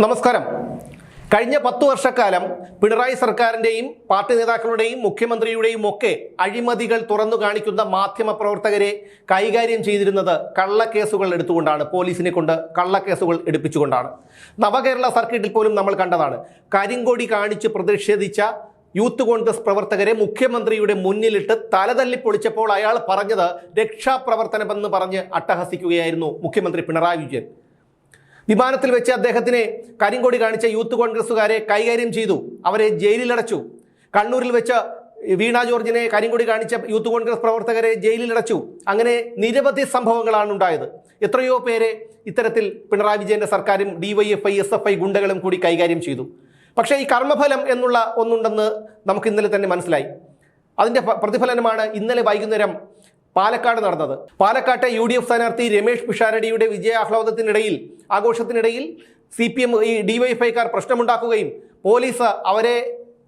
നമസ്കാരം. കഴിഞ്ഞ 10 വർഷക്കാലം പിണറായി സർക്കാരിൻ്റെയും പാർട്ടി നേതാക്കളുടെയും മുഖ്യമന്ത്രിയുടെയും ഒക്കെ അഴിമതികൾ തുറന്നു കാണിക്കുന്ന മാധ്യമ പ്രവർത്തകരെ കൈകാര്യം ചെയ്തിരുന്നത് കള്ളക്കേസുകൾ എടുത്തുകൊണ്ടാണ്, പോലീസിനെ കൊണ്ട് കള്ളക്കേസുകൾ എടുപ്പിച്ചുകൊണ്ടാണ്. നവകേരള സർക്കിട്ടിൽ പോലും നമ്മൾ കണ്ടതാണ്. കരിങ്കൊടി കാണിച്ച് പ്രതിഷേധിച്ച യൂത്ത് കോൺഗ്രസ് പ്രവർത്തകരെ മുഖ്യമന്ത്രിയുടെ മുന്നിലിട്ട് തലതല്ലി പൊളിച്ചപ്പോൾ അയാൾ പറഞ്ഞത് രക്ഷാപ്രവർത്തനമെന്ന് പറഞ്ഞ് അട്ടഹസിക്കുകയായിരുന്നു മുഖ്യമന്ത്രി പിണറായി വിജയൻ. വിമാനത്തിൽ വെച്ച് അദ്ദേഹത്തിനെ കരിങ്കൊടി കാണിച്ച യൂത്ത് കോൺഗ്രസുകാരെ കൈകാര്യം ചെയ്തു, അവരെ ജയിലിലടച്ചു. കണ്ണൂരിൽ വെച്ച് വീണ ജോർജിനെ കരിങ്കൊടി കാണിച്ച യൂത്ത് കോൺഗ്രസ് പ്രവർത്തകരെ ജയിലിലടച്ചു. അങ്ങനെ നിരവധി സംഭവങ്ങളാണ് ഉണ്ടായത്. എത്രയോ പേരെ ഇത്തരത്തിൽ പിണറായി വിജയന്റെ സർക്കാരും DYFI SFI ഗുണ്ടകളും കൂടി കൈകാര്യം ചെയ്തു. പക്ഷേ ഈ കർമ്മഫലം എന്നുള്ള ഒന്നുണ്ടെന്ന് നമുക്ക് ഇന്നലെ തന്നെ മനസ്സിലായി. അതിൻ്റെ പ്രതിഫലനമാണ് ഇന്നലെ വൈകുന്നേരം പാലക്കാട് നടന്നത്. പാലക്കാട്ടെ UDF സ്ഥാനാർത്ഥി രമേഷ് പിഷാരടിയുടെ വിജയാഹ്ലാദത്തിനിടയിൽ, ആഘോഷത്തിനിടയിൽ CPM ഈ DYFIക്കാർ പ്രശ്നമുണ്ടാക്കുകയും പോലീസ് അവരെ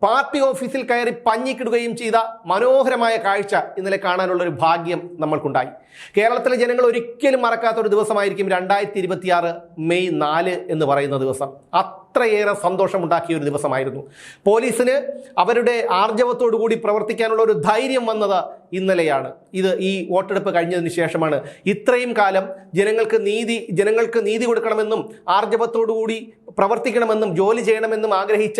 പാർട്ടി ഓഫീസിൽ കയറി പഞ്ഞിക്കിടുകയും ചെയ്ത മനോഹരമായ കാഴ്ച ഇന്നലെ കാണാനുള്ളൊരു ഭാഗ്യം നമ്മൾക്കുണ്ടായി. കേരളത്തിലെ ജനങ്ങൾ ഒരിക്കലും മറക്കാത്തൊരു ദിവസമായിരിക്കും 2026 മെയ് 4 എന്ന് പറയുന്ന ദിവസം. അത്രയേറെ സന്തോഷമുണ്ടാക്കിയ ഒരു ദിവസമായിരുന്നു. പോലീസിന് അവരുടെ ആർജവത്തോടുകൂടി പ്രവർത്തിക്കാനുള്ള ഒരു ധൈര്യം വന്നത് ഇന്നലെയാണ്. ഇത് ഈ വോട്ടെടുപ്പ് കഴിഞ്ഞതിന് ശേഷമാണ്. ഇത്രയും കാലം ജനങ്ങൾക്ക് നീതി കൊടുക്കണമെന്നും ആർജവത്തോടുകൂടി പ്രവർത്തിക്കണമെന്നും ജോലി ചെയ്യണമെന്നും ആഗ്രഹിച്ച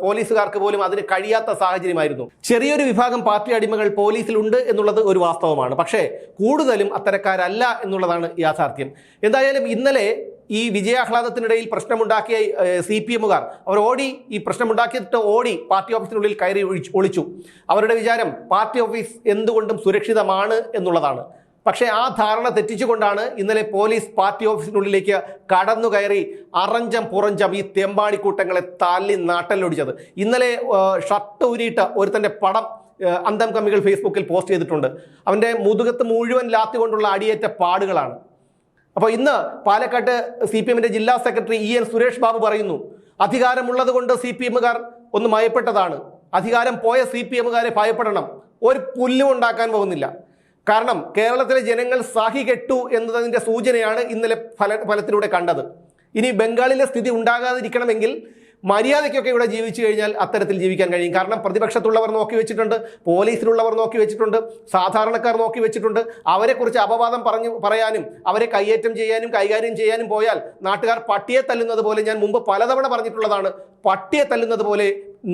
പോലീസുകാർക്ക് പോലും അതിന് കഴിയാത്ത സാഹചര്യമായിരുന്നു. ചെറിയൊരു വിഭാഗം പാർട്ടി അടിമകൾ പോലീസിലുണ്ട് എന്നുള്ളത് ഒരു വാസ്തവമാണ്. പക്ഷേ കൂടുതലും അത്തരക്കാരല്ല എന്നുള്ളതാണ് യാഥാർത്ഥ്യം. എന്തായാലും ഇന്നലെ ഈ വിജയാഹ്ലാദത്തിനിടയിൽ പ്രശ്നമുണ്ടാക്കിയ CPMകാർ അവർ ഓടി, ഈ പ്രശ്നമുണ്ടാക്കിയിട്ട് ഓടി പാർട്ടി ഓഫീസിനുള്ളിൽ കയറി ഒളിച്ചു. അവരുടെ വിചാരം പാർട്ടി ഓഫീസ് എന്തുകൊണ്ടും സുരക്ഷിതമാണ് എന്നുള്ളതാണ്. പക്ഷേ ആ ധാരണ തെറ്റിച്ചുകൊണ്ടാണ് ഇന്നലെ പോലീസ് പാർട്ടി ഓഫീസിനുള്ളിലേക്ക് കടന്നു കയറി അറഞ്ചം പുറഞ്ചം ഈ തെമ്പാടിക്കൂട്ടങ്ങളെ തല്ലി നാട്ടലൊടിച്ചത്. ഇന്നലെ ഷർട്ട് ഊരിയിട്ട് ഒരുത്തൻ്റെ പടം അന്തം കമ്മികൾ ഫേസ്ബുക്കിൽ പോസ്റ്റ് ചെയ്തിട്ടുണ്ട്. അവൻ്റെ മുതുകത്ത് മുഴുവൻ ലാത്തി കൊണ്ടുള്ള അടിയേറ്റ പാടുകളാണ്. അപ്പോൾ ഇന്ന് പാലക്കാട്ട് CPMന്റെ ജില്ലാ സെക്രട്ടറി EN സുരേഷ് ബാബു പറയുന്നു, അധികാരമുള്ളത് കൊണ്ട് CPMകാർ ഒന്ന് ഭയപ്പെട്ടതാണ്. അധികാരം പോയ CPMകാരെ ഭയപ്പെടണം. ഒരു പുല്ലും ഉണ്ടാക്കാൻ പോകുന്നില്ല. കാരണം കേരളത്തിലെ ജനങ്ങൾ സഹി കെട്ടു എന്നതിൻ്റെ സൂചനയാണ് ഇന്നലെ ഫലത്തിലൂടെ കണ്ടത്. ഇനി ബംഗാളിലെ സ്ഥിതി ഉണ്ടാകാതിരിക്കണമെങ്കിൽ മര്യാദയ്ക്കൊക്കെ ഇവിടെ ജീവിച്ചു കഴിഞ്ഞാൽ അത്തരത്തിൽ ജീവിക്കാൻ കഴിയും. കാരണം പ്രതിപക്ഷത്തുള്ളവർ നോക്കി വെച്ചിട്ടുണ്ട്, പോലീസിലുള്ളവർ നോക്കി വെച്ചിട്ടുണ്ട്, സാധാരണക്കാർ നോക്കി വെച്ചിട്ടുണ്ട്. അവരെക്കുറിച്ച് അപവാദം പറയാനും അവരെ കയ്യേറ്റം ചെയ്യാനും കൈകാര്യം ചെയ്യാനും പോയാൽ നാട്ടുകാർ പട്ടിയെ തല്ലുന്നത് പോലെ, ഞാൻ മുമ്പ് പലതവണ പറഞ്ഞിട്ടുള്ളതാണ്, പട്ടിയെ തല്ലുന്നത് പോലെ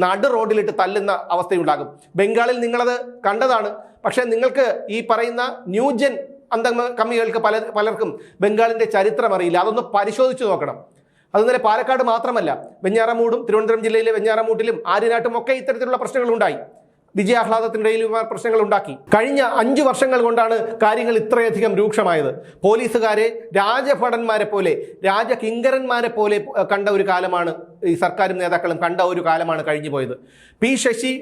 നടു റോഡിലിട്ട് തല്ലുന്ന അവസ്ഥയുണ്ടാകും. ബംഗാളിൽ നിങ്ങളത് കണ്ടതാണ്. പക്ഷേ നിങ്ങൾക്ക് ഈ പറയുന്ന ന്യൂജൻ അന്തം കമ്മികൾക്ക് പലർക്കും ബംഗാളിൻ്റെ ചരിത്രം അറിയില്ല. അതൊന്ന് പരിശോധിച്ച് നോക്കണം. അത് ഇന്നലെ പാലക്കാട് മാത്രമല്ല, വെഞ്ഞാറമൂടും തിരുവനന്തപുരം ജില്ലയിലെ വെഞ്ഞാറമൂട്ടിലും ആര്യനാട്ടും ഒക്കെ ഇത്തരത്തിലുള്ള പ്രശ്നങ്ങളുണ്ടായി. വിജയാഹ്ലാദത്തിനിടയിൽ പ്രശ്നങ്ങൾ ഉണ്ടാക്കി. കഴിഞ്ഞ 5 വർഷങ്ങൾ കൊണ്ടാണ് കാര്യങ്ങൾ ഇത്രയധികം രൂക്ഷമായത്. പോലീസുകാരെ രാജഭടന്മാരെ പോലെ, രാജകിങ്കരന്മാരെ പോലെ കണ്ട ഒരു കാലമാണ് ഈ സർക്കാരും നേതാക്കളും കണ്ട ഒരു കാലമാണ് കഴിഞ്ഞു പോയത്. P. ശശി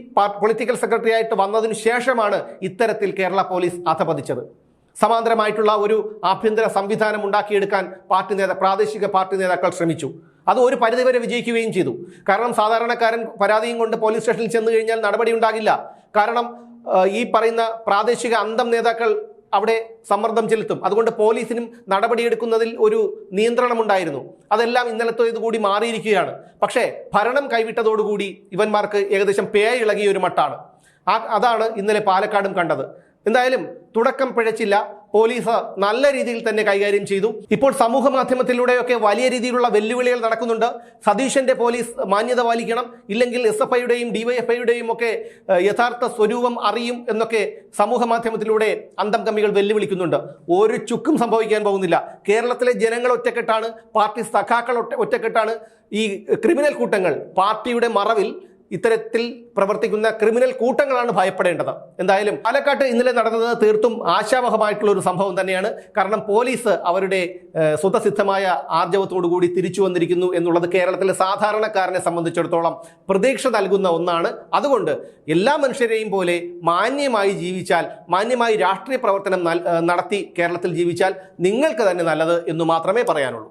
പൊളിറ്റിക്കൽ സെക്രട്ടറി ആയിട്ട് വന്നതിന് ശേഷമാണ് ഇത്തരത്തിൽ കേരള പോലീസ് അധപതിച്ചത്. സമാന്തരമായിട്ടുള്ള ഒരു ആഭ്യന്തര സംവിധാനം ഉണ്ടാക്കിയെടുക്കാൻ പ്രാദേശിക പാർട്ടി നേതാക്കൾ ശ്രമിച്ചു. അത് ഒരു പരിധിവരെ വിജയിക്കുകയും ചെയ്തു. കാരണം സാധാരണക്കാരൻ പരാതിയും കൊണ്ട് പോലീസ് സ്റ്റേഷനിൽ ചെന്ന് കഴിഞ്ഞാൽ നടപടി ഉണ്ടാകില്ല. കാരണം ഈ പറയുന്ന പ്രാദേശിക അന്തം നേതാക്കൾ അവിടെ സമ്മർദ്ദം ചെലുത്തും. അതുകൊണ്ട് പോലീസിനും നടപടിയെടുക്കുന്നതിൽ ഒരു നിയന്ത്രണമുണ്ടായിരുന്നു. അതെല്ലാം ഇന്നലത്തേത് കൂടി മാറിയിരിക്കുകയാണ്. പക്ഷേ ഭരണം കൈവിട്ടതോടുകൂടി ഇവന്മാർക്ക് ഏകദേശം പേ ഇളകിയ ഒരു മട്ടാണ്. അതാണ് ഇന്നലെ പാലക്കാടും കണ്ടത്. എന്തായാലും തുടക്കം പിഴച്ചില്ല. പോലീസ് നല്ല രീതിയിൽ തന്നെ കൈകാര്യം ചെയ്തു. ഇപ്പോൾ സമൂഹ മാധ്യമത്തിലൂടെയൊക്കെ വലിയ രീതിയിലുള്ള വെല്ലുവിളികൾ നടക്കുന്നുണ്ട്. സതീശന്റെ പോലീസ് മാന്യത പാലിക്കണം, ഇല്ലെങ്കിൽ SFIയുടെയും DYFIയുടെയും ഒക്കെ യഥാർത്ഥ സ്വരൂപം അറിയും എന്നൊക്കെ സമൂഹ മാധ്യമത്തിലൂടെ അന്തം കമ്മികൾ വെല്ലുവിളിക്കുന്നുണ്ട്. ഒരു ചുക്കും സംഭവിക്കാൻ പോകുന്നില്ല. കേരളത്തിലെ ജനങ്ങൾ ഒറ്റക്കെട്ടാണ്, പാർട്ടി സഖാക്കൾ ഒറ്റക്കെട്ടാണ്. ഈ ക്രിമിനൽ കൂട്ടങ്ങൾ, പാർട്ടിയുടെ മറവിൽ ഇത്തരത്തിൽ പ്രവർത്തിക്കുന്ന ക്രിമിനൽ കൂട്ടങ്ങളാണ് ഭയപ്പെടേണ്ടത്. എന്തായാലും പാലക്കാട്ട് ഇന്നലെ നടന്നത് തീർത്തും ആശാവഹമായിട്ടുള്ള ഒരു സംഭവം തന്നെയാണ്. കാരണം പോലീസ് അവരുടെ സ്വതസിദ്ധമായ ആർജവത്തോടുകൂടി തിരിച്ചു വന്നിരിക്കുന്നു എന്നുള്ളത് കേരളത്തിലെ സാധാരണക്കാരനെ സംബന്ധിച്ചിടത്തോളം പ്രതീക്ഷ നൽകുന്ന ഒന്നാണ്. അതുകൊണ്ട് എല്ലാ മനുഷ്യരെയും പോലെ മാന്യമായി ജീവിച്ചാൽ, മാന്യമായി രാഷ്ട്രീയ പ്രവർത്തനം നടത്തി കേരളത്തിൽ ജീവിച്ചാൽ നിങ്ങൾക്ക് തന്നെ നല്ലത് എന്ന് മാത്രമേ പറയാനുള്ളൂ.